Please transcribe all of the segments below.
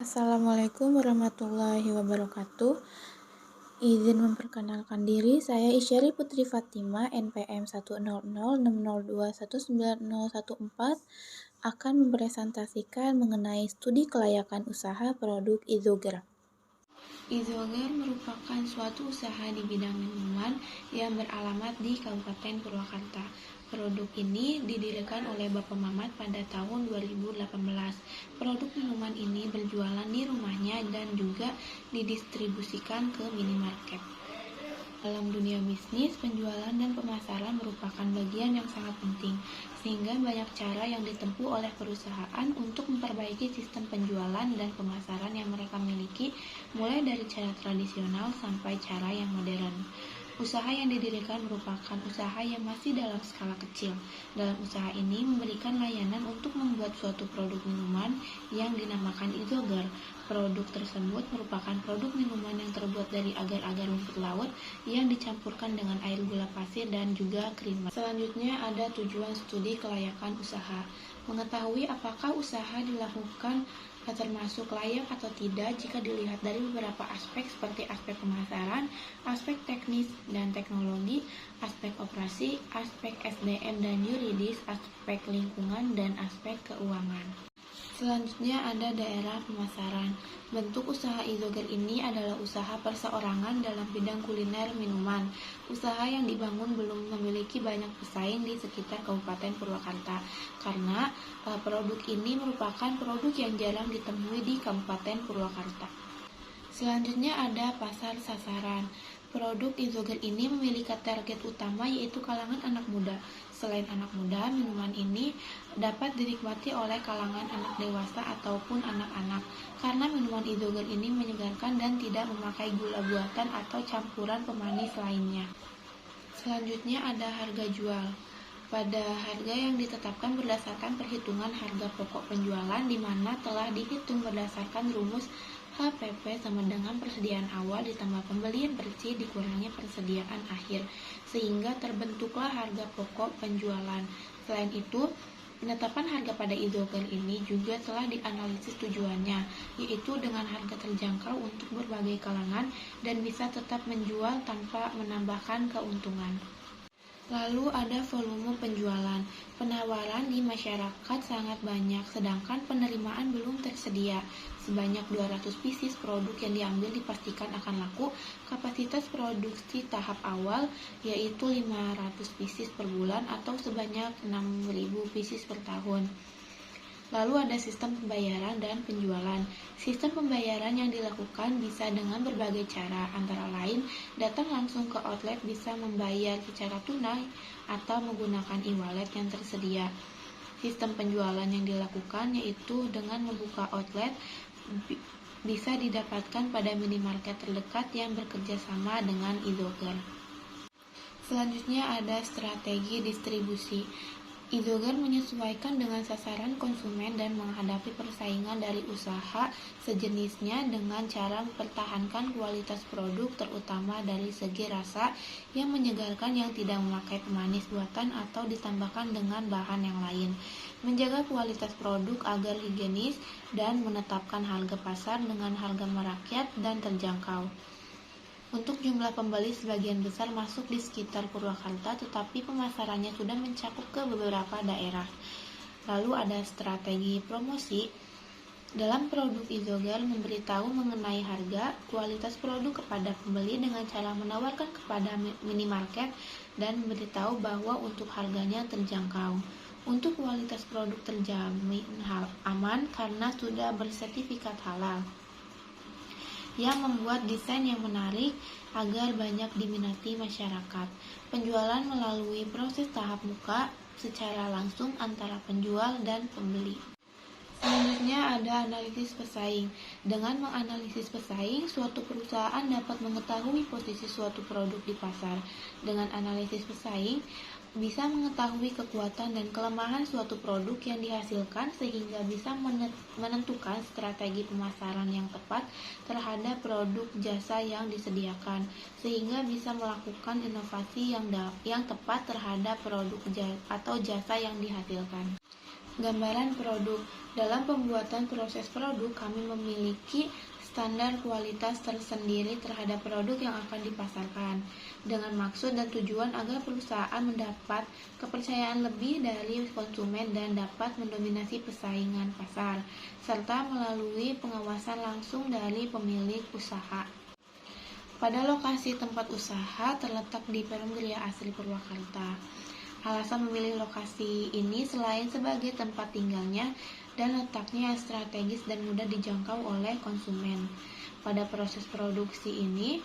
Assalamualaikum warahmatullahi wabarakatuh. Izin memperkenalkan diri, saya Isyari Putri Fatima, NPM 10060021914, akan mempresentasikan mengenai studi kelayakan usaha produk Izoger. Izoger merupakan suatu usaha di bidang minuman yang beralamat di Kabupaten Purwakarta. Produk ini didirikan oleh Bapak Mamat pada tahun 2018. Produk minuman ini berjualan di rumahnya dan juga didistribusikan ke minimarket. Dalam dunia bisnis, penjualan dan pemasaran merupakan bagian yang sangat penting, sehingga banyak cara yang ditempuh oleh perusahaan untuk memperbaiki sistem penjualan dan pemasaran yang mereka miliki, mulai dari cara tradisional sampai cara yang modern. Usaha yang didirikan merupakan usaha yang masih dalam skala kecil. Dalam usaha ini memberikan layanan untuk membuat suatu produk minuman yang dinamakan Izoger. Produk tersebut merupakan produk minuman yang terbuat dari agar-agar rumput laut yang dicampurkan dengan air gula pasir dan juga krim. Selanjutnya ada tujuan studi kelayakan usaha. Mengetahui apakah usaha dilakukan termasuk layak atau tidak jika dilihat dari beberapa aspek seperti aspek pemasaran, aspek teknis dan teknologi, aspek operasi, aspek SDM dan yuridis, aspek lingkungan, dan aspek keuangan. Selanjutnya ada daerah pemasaran. Bentuk usaha Izoger ini adalah usaha perseorangan dalam bidang kuliner minuman. Usaha yang dibangun belum memiliki banyak pesaing di sekitar Kabupaten Purwakarta karena produk ini merupakan produk yang jarang ditemui di Kabupaten Purwakarta. Selanjutnya ada pasar sasaran. Produk Izoger ini memiliki target utama yaitu kalangan anak muda. Selain anak muda, minuman ini dapat dinikmati oleh kalangan anak dewasa ataupun anak-anak karena minuman Izoger ini menyegarkan dan tidak memakai gula buatan atau campuran pemanis lainnya. Selanjutnya ada harga jual. Pada harga yang ditetapkan berdasarkan perhitungan harga pokok penjualan di mana telah dihitung berdasarkan rumus HPP sama dengan persediaan awal ditambah pembelian bersih dikurangi persediaan akhir, sehingga terbentuklah harga pokok penjualan. Selain itu, penetapan harga pada Izoger ini juga telah dianalisis tujuannya, yaitu dengan harga terjangkau untuk berbagai kalangan dan bisa tetap menjual tanpa menambahkan keuntungan. Lalu ada volume penjualan. Penawaran di masyarakat sangat banyak, sedangkan penerimaan belum tersedia. Sebanyak 200 pieces produk yang diambil dipastikan akan laku. Kapasitas produksi tahap awal yaitu 500 pieces per bulan atau sebanyak 6.000 pieces per tahun. Lalu ada sistem pembayaran dan penjualan. Sistem pembayaran yang dilakukan bisa dengan berbagai cara, antara lain datang langsung ke outlet bisa membayar secara tunai atau menggunakan e-wallet yang tersedia. Sistem penjualan yang dilakukan yaitu dengan membuka outlet bisa didapatkan pada minimarket terdekat yang bekerja sama dengan Izoger. Selanjutnya ada strategi distribusi. Izoger menyesuaikan dengan sasaran konsumen dan menghadapi persaingan dari usaha sejenisnya dengan cara mempertahankan kualitas produk terutama dari segi rasa yang menyegarkan yang tidak memakai pemanis buatan atau ditambahkan dengan bahan yang lain, menjaga kualitas produk agar higienis dan menetapkan harga pasar dengan harga merakyat dan terjangkau. Untuk jumlah pembeli sebagian besar masuk di sekitar Purwakarta, tetapi pemasarannya sudah mencakup ke beberapa daerah. Lalu ada strategi promosi. Dalam produk Izoger memberitahu mengenai harga, kualitas produk kepada pembeli dengan cara menawarkan kepada minimarket dan memberitahu bahwa untuk harganya terjangkau. Untuk kualitas produk terjamin aman karena sudah bersertifikat halal, yang membuat desain yang menarik agar banyak diminati masyarakat. Penjualan melalui proses tahap muka secara langsung antara penjual dan pembeli. Selanjutnya ada analisis pesaing. Dengan menganalisis pesaing, suatu perusahaan dapat mengetahui posisi suatu produk di pasar. Dengan analisis pesaing, bisa mengetahui kekuatan dan kelemahan suatu produk yang dihasilkan sehingga bisa menentukan strategi pemasaran yang tepat terhadap produk jasa yang disediakan, sehingga bisa melakukan inovasi yang tepat terhadap produk atau jasa yang dihasilkan. Gambaran produk. Dalam pembuatan proses produk, kami memiliki standar kualitas tersendiri terhadap produk yang akan dipasarkan, dengan maksud dan tujuan agar perusahaan mendapat kepercayaan lebih dari konsumen dan dapat mendominasi persaingan pasar, serta melalui pengawasan langsung dari pemilik usaha. Pada lokasi tempat usaha terletak di Perum Gria Asri Purwakarta. Alasan memilih lokasi ini selain sebagai tempat tinggalnya dan letaknya yang strategis dan mudah dijangkau oleh konsumen. Pada proses produksi ini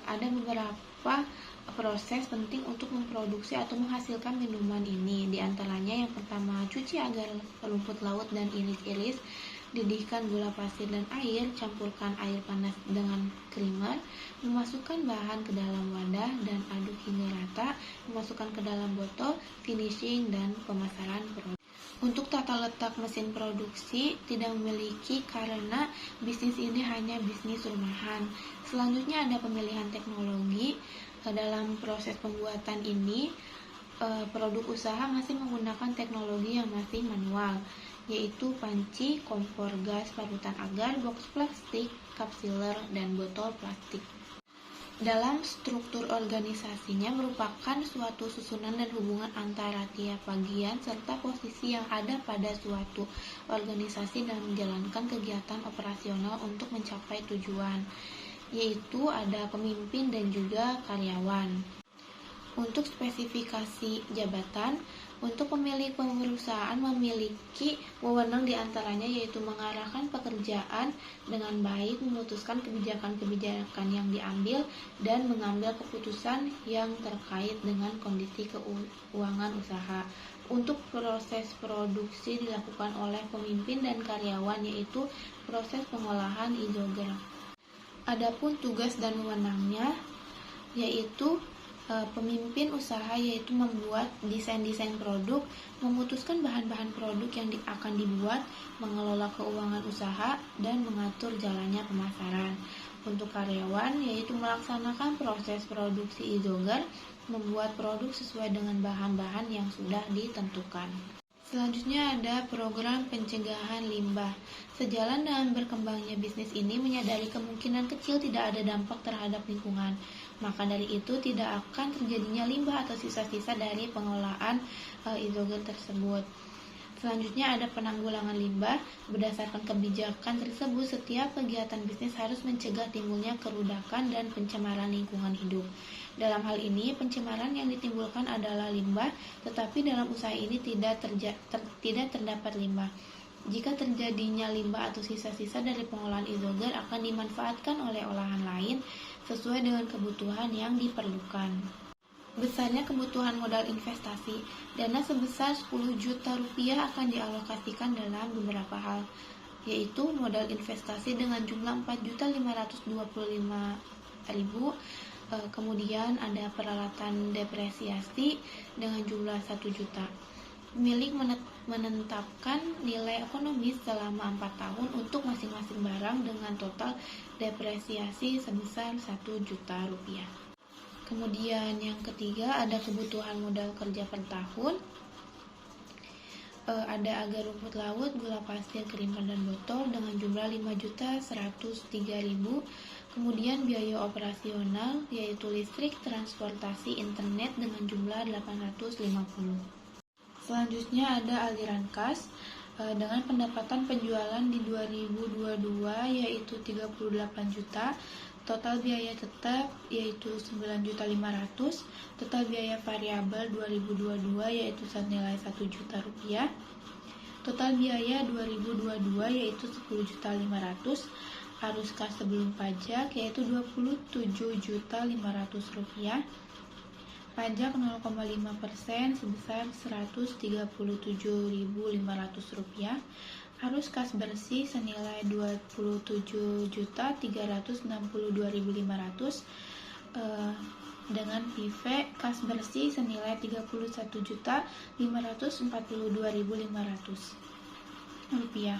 ada beberapa proses penting untuk memproduksi atau menghasilkan minuman ini. Di antaranya yang pertama, cuci agar rumput laut dan iris-iris, didihkan gula pasir dan air, campurkan air panas dengan creamer, memasukkan bahan ke dalam wadah dan aduk hingga rata, memasukkan ke dalam botol, finishing, dan pemasaran produk. Untuk tata letak mesin produksi tidak memiliki karena bisnis ini hanya bisnis rumahan. Selanjutnya ada pemilihan teknologi. Dalam proses pembuatan ini, produk usaha masih menggunakan teknologi yang masih manual, yaitu panci, kompor gas, parutan agar, box plastik, cup sealer, dan botol plastik. Dalam struktur organisasinya merupakan suatu susunan dan hubungan antara tiap bagian serta posisi yang ada pada suatu organisasi dalam menjalankan kegiatan operasional untuk mencapai tujuan, yaitu ada pemimpin dan juga karyawan. Untuk spesifikasi jabatan, untuk pemilik perusahaan memiliki wewenang diantaranya yaitu mengarahkan pekerjaan dengan baik, memutuskan kebijakan-kebijakan yang diambil, dan mengambil keputusan yang terkait dengan kondisi keuangan usaha. Untuk proses produksi dilakukan oleh pemimpin dan karyawan yaitu proses pengolahan izogram. Adapun tugas dan wewenangnya yaitu pemimpin usaha yaitu membuat desain-desain produk, memutuskan bahan-bahan produk yang akan dibuat, mengelola keuangan usaha, dan mengatur jalannya pemasaran. Untuk karyawan yaitu melaksanakan proses produksi izogar, membuat produk sesuai dengan bahan-bahan yang sudah ditentukan. Selanjutnya ada program pencegahan limbah. Sejalan dengan berkembangnya bisnis ini menyadari kemungkinan kecil tidak ada dampak terhadap lingkungan. Maka dari itu tidak akan terjadinya limbah atau sisa-sisa dari pengolahan izogen tersebut. Selanjutnya ada penanggulangan limbah. Berdasarkan kebijakan tersebut, setiap kegiatan bisnis harus mencegah timbulnya kerusakan dan pencemaran lingkungan hidup. Dalam hal ini, pencemaran yang ditimbulkan adalah limbah, tetapi dalam usaha ini tidak terdapat limbah. Jika terjadinya limbah atau sisa-sisa dari pengolahan izogen akan dimanfaatkan oleh olahan lain sesuai dengan kebutuhan yang diperlukan. Besarnya kebutuhan modal investasi. Dana sebesar 10 juta rupiah akan dialokasikan dalam beberapa hal, yaitu modal investasi dengan jumlah 4.525.000, kemudian ada peralatan depresiasi dengan jumlah 1 juta. Pemilik menetapkan nilai ekonomis selama 4 tahun untuk masing-masing barang dengan total depresiasi sebesar 1 juta rupiah. Kemudian yang ketiga ada kebutuhan modal kerja per tahun. Ada agar rumput laut, gula pasir, creamer, dan botol dengan jumlah 5.103.000. Kemudian biaya operasional yaitu listrik, transportasi, internet dengan jumlah 850. Selanjutnya ada aliran kas dengan pendapatan penjualan di 2022 yaitu 38 juta. Total biaya tetap yaitu 9.500.000, total biaya variabel 2022 yaitu senilai 1 juta rupiah. Total biaya 2022 yaitu 10.500.000, arus kas sebelum pajak yaitu 27.500.000 rupiah. Pajak 0,5% sebesar 137.500 rupiah. Arus kas bersih senilai 27.362.500 dengan PV kas bersih senilai 31.542.500 rupiah.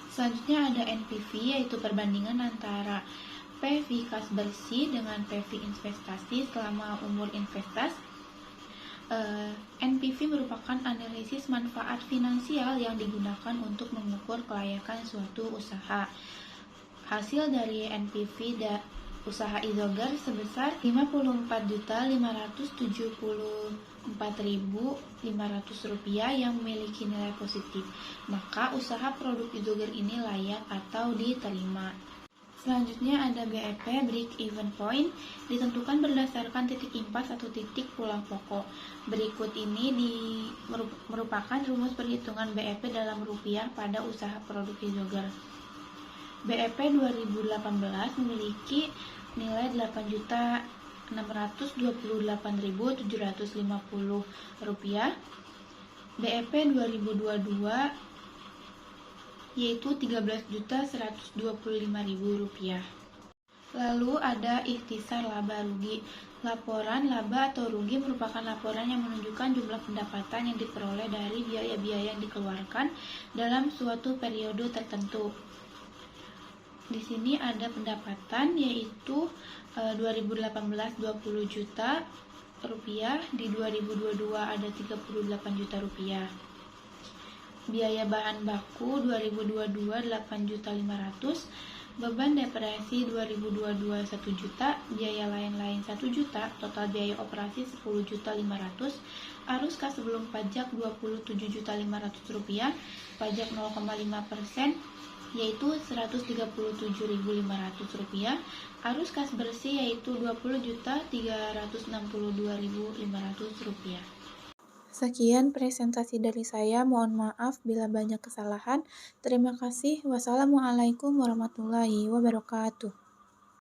Selanjutnya ada NPV yaitu perbandingan antara PV kas bersih dengan PV investasi selama umur investasi. NPV merupakan analisis manfaat finansial yang digunakan untuk mengukur kelayakan suatu usaha. Hasil dari NPV usaha Izogar sebesar Rp54.574.500 yang memiliki nilai positif, maka usaha produk Izogar ini layak atau diterima. Selanjutnya ada BEP, Break Even Point, ditentukan berdasarkan titik impas atau titik pulang pokok. Berikut ini merupakan rumus perhitungan BEP dalam rupiah pada usaha produk Izogar. BEP 2018 memiliki nilai Rp8.628.750. BEP 2022 yaitu Rp13.125.000. Lalu ada ikhtisar laba rugi. Laporan laba atau rugi merupakan laporan yang menunjukkan jumlah pendapatan yang diperoleh dari biaya-biaya yang dikeluarkan dalam suatu periode tertentu. Di sini ada pendapatan yaitu 2018 20 juta rupiah, di 2022 ada 38 juta rupiah. Biaya bahan baku 2022 8.500.000, beban depresi 2022 1 juta, biaya lain-lain 1 juta, total biaya operasi 10.500.000, arus kas sebelum pajak 27.500.000, pajak 0,5% yaitu Rp137.500, arus kas bersih yaitu Rp20.362.500. Sekian presentasi dari saya, mohon maaf bila banyak kesalahan. Terima kasih. Wassalamualaikum warahmatullahi wabarakatuh.